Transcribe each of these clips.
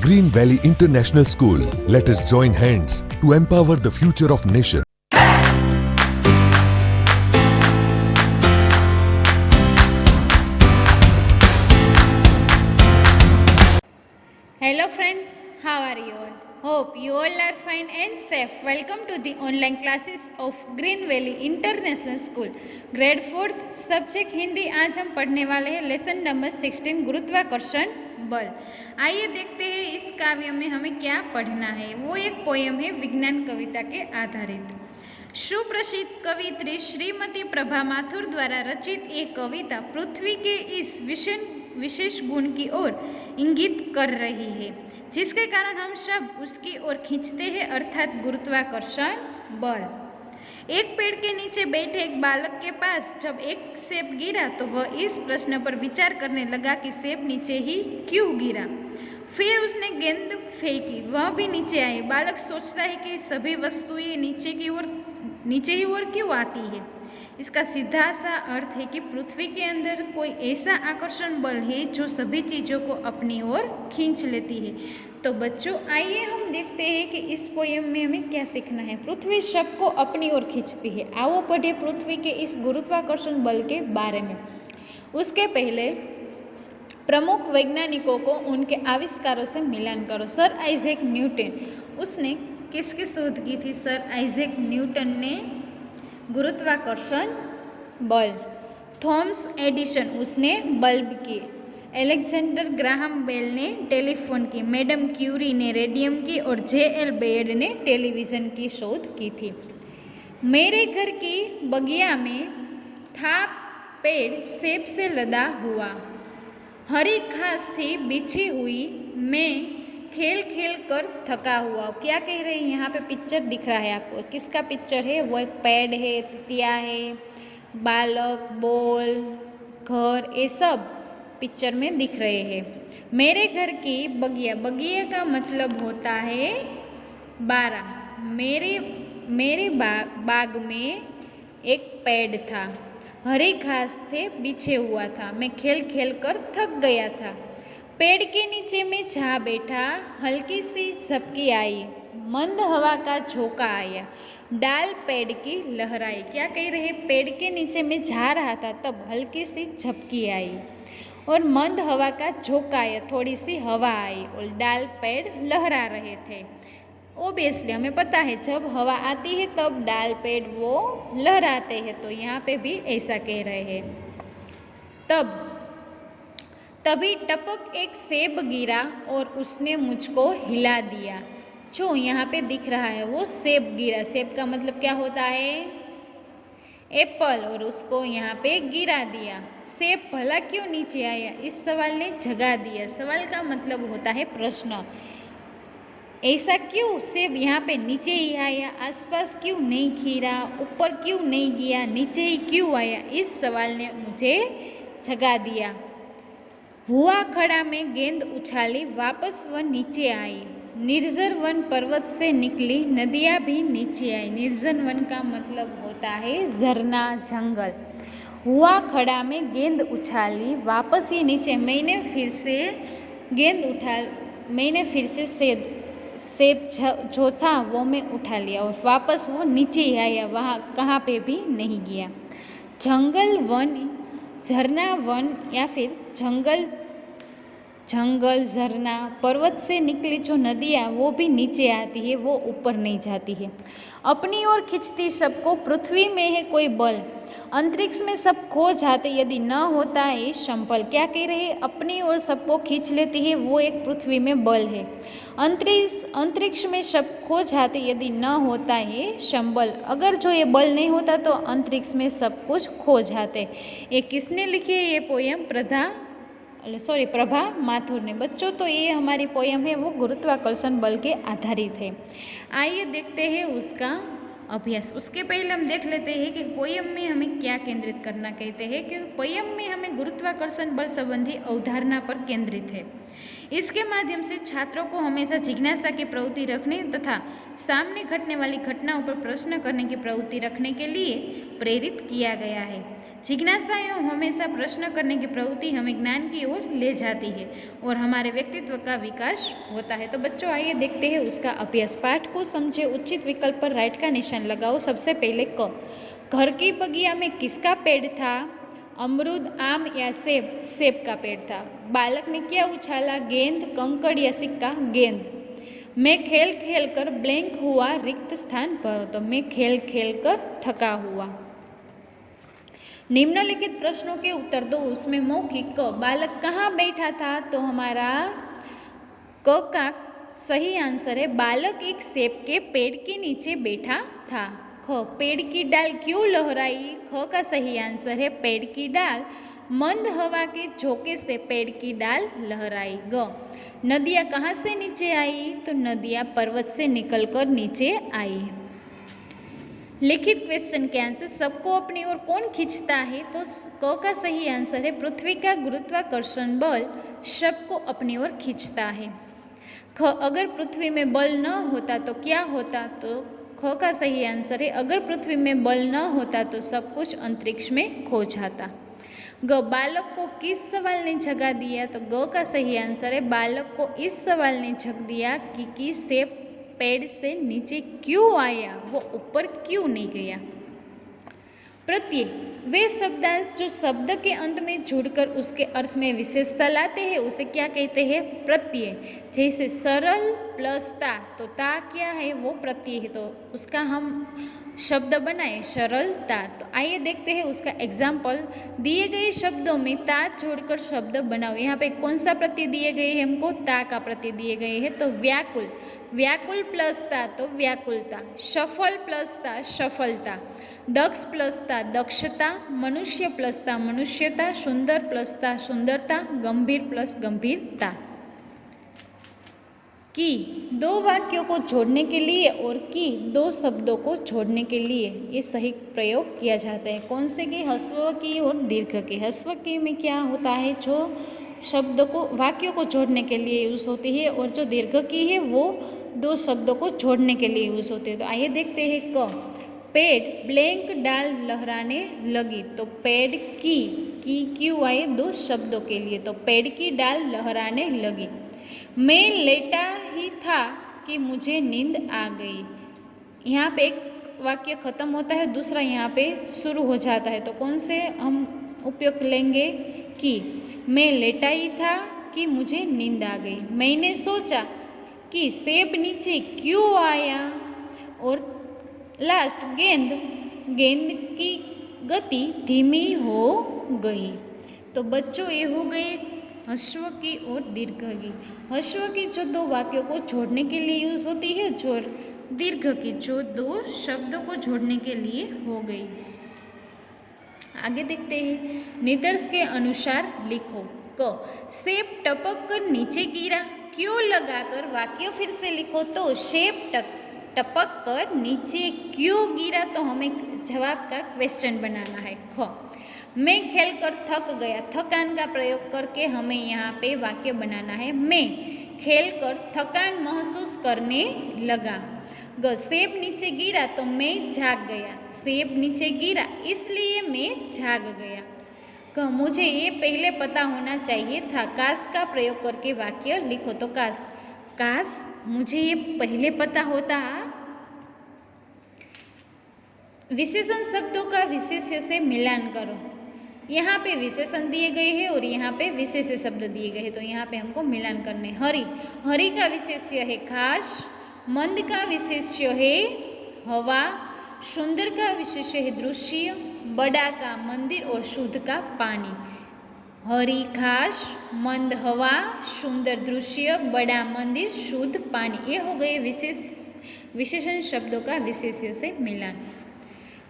Green Valley International School. Let us join hands to empower the future of nation. Hello friends, how are you all? Hope you all are fine and safe. Welcome to the online classes of green valley international school grade 4th subject Hindi. आज हम पढ़ने वाले हैं lesson number 16 गुरुत्वाकर्षण बल। आइए देखते हैं इस काव्य में हमें क्या पढ़ना है। वो एक पोयम है विज्ञान कविता के आधारित। सुप्रसिद्ध कवित्री श्रीमती प्रभा माथुर द्वारा रचित एक कविता पृथ्वी के इस विशेष गुण की ओर इंगित कर रही है जिसके कारण हम सब उसकी ओर खींचते हैं, अर्थात गुरुत्वाकर्षण बल। एक पेड़ के नीचे बैठे एक बालक के पास जब एक सेब गिरा तो वह इस प्रश्न पर विचार करने लगा कि सेब नीचे ही क्यों गिरा। फिर उसने गेंद फेंकी, वह भी नीचे आई। बालक सोचता है कि सभी वस्तुएं नीचे ही ओर क्यों आती है। इसका सीधा सा अर्थ है कि पृथ्वी के अंदर कोई ऐसा आकर्षण बल है जो सभी चीज़ों को अपनी ओर खींच लेती है। तो बच्चों आइए हम देखते हैं कि इस पोयम में हमें क्या सीखना है। पृथ्वी सबको अपनी ओर खींचती है। आओ पढ़े पृथ्वी के इस गुरुत्वाकर्षण बल के बारे में। उसके पहले प्रमुख वैज्ञानिकों को उनके आविष्कारों से मिलान करो। सर आइजैक न्यूटन, उसने किसकी शोध की थी? सर आइजैक न्यूटन ने गुरुत्वाकर्षण बल। थॉमस एडिसन, उसने बल्ब की। अलेक्जेंडर ग्राहम बेल ने टेलीफोन की। मैडम क्यूरी ने रेडियम की और जे.एल. बेयर्ड ने टेलीविज़न की शोध की थी। मेरे घर की बगिया में था पेड़ सेब से लदा हुआ, हरी घास थी बिछी हुई, मैं खेल खेल कर थका हुआ। क्या कह रहे हैं यहाँ पे? पिक्चर दिख रहा है आपको। किसका पिक्चर है? वो एक पेड़ है, तितिया है, बालक, बॉल, घर, ये सब पिक्चर में दिख रहे हैं। मेरे घर की बगिया, बगिया का मतलब होता है बारा। मेरे बाग में एक पेड़ था, हरी घास से बिछे हुआ था, मैं खेल खेल कर थक गया था। पेड़ के नीचे में जा बैठा, हल्की सी झपकी आई, मंद हवा का झोंका आया, डाल पेड़ की लहराई। क्या कह रहे? पेड़ के नीचे में जा रहा था तब हल्की सी झपकी आई और मंद हवा का झोंका आया, थोड़ी सी हवा आई और डाल पेड़ लहरा रहे थे। ओबियसली हमें पता है जब हवा आती है तब डाल पेड़ वो लहराते हैं, तो यहाँ पे भी ऐसा कह रहे हैं। तभी टपक एक सेब गिरा और उसने मुझको हिला दिया। जो यहाँ पे दिख रहा है वो सेब गिरा। सेब का मतलब क्या होता है? एप्पल। और उसको यहाँ पे गिरा दिया। सेब भला क्यों नीचे आया? इस सवाल ने जगा दिया। सवाल का मतलब होता है प्रश्न। ऐसा क्यों सेब यहाँ पे नीचे ही आया? आसपास क्यों नहीं खीरा? ऊपर क्यों नहीं गया? नीचे ही क्यों आया? इस सवाल ने मुझे जगा दिया। हुआ खड़ा में गेंद उछाली, वापस वह नीचे आई। निर्जर वन पर्वत से निकली, नदियाँ भी नीचे आई। निर्जन वन का मतलब होता है झरना, जंगल। हुआ खड़ा में गेंद उछाली, वापस ये नीचे। मैंने फिर से सेब जो था वो मैं उठा लिया और वापस वो नीचे ही आया, वहाँ कहाँ पे भी नहीं गया। जंगल वन, झरना वन या फिर जंगल झरना, पर्वत से निकली जो नदियाँ वो भी नीचे आती है, वो ऊपर नहीं जाती है। अपनी ओर खींचती सबको पृथ्वी में है कोई बल, अंतरिक्ष में सब खो जाते यदि न होता है संबल। क्या कह रहे हैं? अपनी ओर सबको खींच लेती है वो एक पृथ्वी में बल है। अंतरिक्ष में सब खो जाते यदि न होता है संबल। अगर जो ये बल नहीं होता तो अंतरिक्ष में सब कुछ खो जाते। ये किसने लिखी है ये पोयम? प्रभा माथुर ने। बच्चों तो ये हमारी पोयम है वो गुरुत्वाकर्षण बल के आधारित है। आइए देखते हैं उसका अभ्यास। उसके पहले हम देख लेते हैं कि पोयम में हमें क्या केंद्रित करना कहते हैं। कि पोयम में हमें गुरुत्वाकर्षण बल संबंधी अवधारणा पर केंद्रित है। इसके माध्यम से छात्रों को हमेशा जिज्ञासा की प्रवृत्ति रखने तथा सामने घटने वाली घटनाओं पर प्रश्न करने की प्रवृत्ति रखने के लिए प्रेरित किया गया है। जिज्ञासा एवं हमेशा प्रश्न करने की प्रवृत्ति हमें ज्ञान की ओर ले जाती है और हमारे व्यक्तित्व का विकास होता है। तो बच्चों आइए देखते हैं उसका अभ्यास। पाठ को समझे, उचित विकल्प पर राइट का निशान लगाओ। सबसे पहले क, घर की बगिया में किसका पेड़ था? अमरूद, आम या सेब? सेब का पेड़ था। बालक ने क्या उछाला? गेंद, कंकड़ या सिक्का? गेंद। मैं खेल खेल कर ब्लैंक हुआ, रिक्त स्थान भरो। तो मैं खेल खेल कर थका हुआ। निम्नलिखित प्रश्नों के उत्तर दो। उसमें मौखिक क, बालक कहाँ बैठा था? तो हमारा क का सही आंसर है बालक एक सेब के पेड़ के नीचे बैठा था। ख, पेड़ की डाल क्यों लहराई? ख का सही आंसर है पेड़ की डाल मंद हवा के झोंके से पेड़ की डाल लहराई। ग, नदियाँ कहाँ से नीचे आई? तो नदियाँ पर्वत से निकलकर नीचे आई। लिखित क्वेश्चन के आंसर, सबको अपनी ओर कौन खींचता है? तो क का सही आंसर है पृथ्वी का गुरुत्वाकर्षण बल सबको अपनी ओर खींचता है। ख, अगर पृथ्वी में बल न होता तो क्या होता? तो ख का सही आंसर है अगर पृथ्वी में बल न होता तो सब कुछ अंतरिक्ष में खो जाता। ग, बालक को किस सवाल ने जगा दिया? तो ग का सही आंसर है बालक को इस सवाल ने जग दिया कि सेब पेड़ से नीचे क्यों आया, वो ऊपर क्यों नहीं गया। प्रत्यय, वे शब्दांश जो शब्द के अंत में जुड़कर उसके अर्थ में विशेषता लाते हैं उसे क्या कहते हैं? प्रत्यय। जैसे सरल प्लस ता, तो ता क्या है? वो प्रत्यय है, तो उसका हम शब्द बनाए सरलता। तो आइए देखते हैं उसका एग्जाम्पल। दिए गए शब्दों में ता जोड़कर शब्द बनाओ। यहाँ पे कौन सा प्रत्यय दिए गए हैं हमको? ता का प्रत्यय दिए गए हैं। तो व्याकुल, व्याकुल प्लस ता तो व्याकुलता। सफल प्लस ता सफलता। दक्ष प्लस ता दक्षता। मनुष्य प्लस ता मनुष्यता। सुंदर प्लस ता सुंदरता। गंभीर प्लस गंभीरता। की, दो वाक्यों को जोड़ने के लिए और की, दो शब्दों को जोड़ने के लिए ये सही प्रयोग किया जाता है। कौन से की? ह्रस्व की और दीर्घ की। ह्रस्व की में क्या होता है? जो शब्दों को वाक्यों को जोड़ने के लिए यूज़ होती है और जो दीर्घ की है वो दो शब्दों को जोड़ने के लिए यूज़ होती है। तो आइए देखते हैं। क, पेड़ ब्लैंक डाल लहराने लगी। तो पेड़ की क्यों आए? दो शब्दों के लिए। तो पेड़ की डाल लहराने लगी। मैं लेटा ही था कि मुझे नींद आ गई। यहाँ पे एक वाक्य खत्म होता है, दूसरा यहाँ पे शुरू हो जाता है। तो कौन से हम उपयोग लेंगे? कि मैं लेटा ही था कि मुझे नींद आ गई। मैंने सोचा कि सेब नीचे क्यों आया। और लास्ट गेंद, गेंद की गति धीमी हो गई। तो बच्चों ये हो गए ह्रस्व की और दीर्घ की। ह्रस्व की जो दो वाक्यों को जोड़ने के लिए यूज़ होती है, जो दीर्घ की जो दो शब्दों को जोड़ने के लिए हो गई। आगे देखते हैं। निदर्श के अनुसार लिखो। क, सेब टपक कर नीचे गिरा क्यों लगाकर वाक्य फिर से लिखो। तो सेब टपक कर नीचे क्यों गिरा, तो हमें जवाब का क्वेश्चन बनाना है। ख, मैं खेल कर थक गया, थकान का प्रयोग करके हमें यहाँ पे वाक्य बनाना है। मैं खेल कर थकान महसूस करने लगा। ग, सेब नीचे गिरा तो मैं जाग गया। सेब नीचे गिरा इसलिए मैं जाग गया। क, मुझे ये पहले पता होना चाहिए था। काश का प्रयोग करके वाक्य लिखो। तो काश मुझे ये पहले पता होता। विशेषण शब्दों का विशेष्य से मिलान करो। यहाँ पे विशेषण दिए गए हैं और यहाँ पे विशेष्य शब्द दिए गए हैं, तो यहाँ पे हमको मिलान करने। हरि, हरि का विशेष्य है घास। मंद का विशेष्य है हवा। सुंदर का विशेष्य है दृश्य। बड़ा का मंदिर और शुद्ध का पानी। हरी घास, मंद हवा, सुंदर दृश्य, बड़ा मंदिर, शुद्ध पानी। ये हो गए विशेषण शब्दों का विशेष्य से मिलान।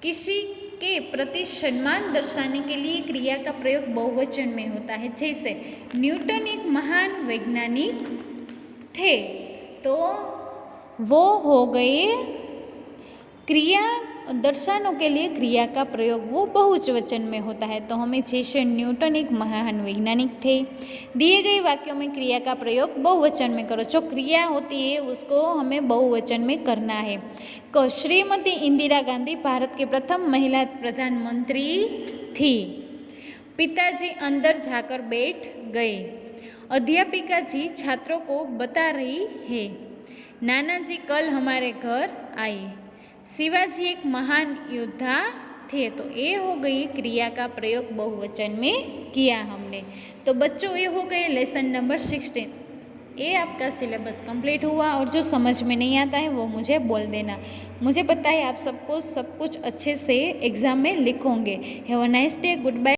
किसी के प्रति सम्मान दर्शाने के लिए क्रिया का प्रयोग बहुवचन में होता है। जैसे न्यूटन एक महान वैज्ञानिक थे, तो वो हो गए क्रिया दर्शाने के लिए क्रिया का प्रयोग वो बहुवचन में होता है। तो हमें जैसे न्यूटन एक महान वैज्ञानिक थे। दिए गए वाक्यों में क्रिया का प्रयोग बहुवचन में करो। जो क्रिया होती है उसको हमें बहुवचन में करना है। श्रीमती इंदिरा गांधी भारत की प्रथम महिला प्रधानमंत्री थी। पिताजी अंदर जाकर बैठ गए। अध्यापिका जी छात्रों को बता रही है। नाना जी कल हमारे घर आए। शिवाजी एक महान योद्धा थे। तो ये हो गई क्रिया का प्रयोग बहुवचन में किया हमने। तो बच्चों ये हो गए लेसन नंबर 16। ये आपका सिलेबस कंप्लीट हुआ और जो समझ में नहीं आता है वो मुझे बोल देना। मुझे पता है आप सबको सब कुछ अच्छे से एग्ज़ाम में लिखोगे। Have a nice day. Good bye.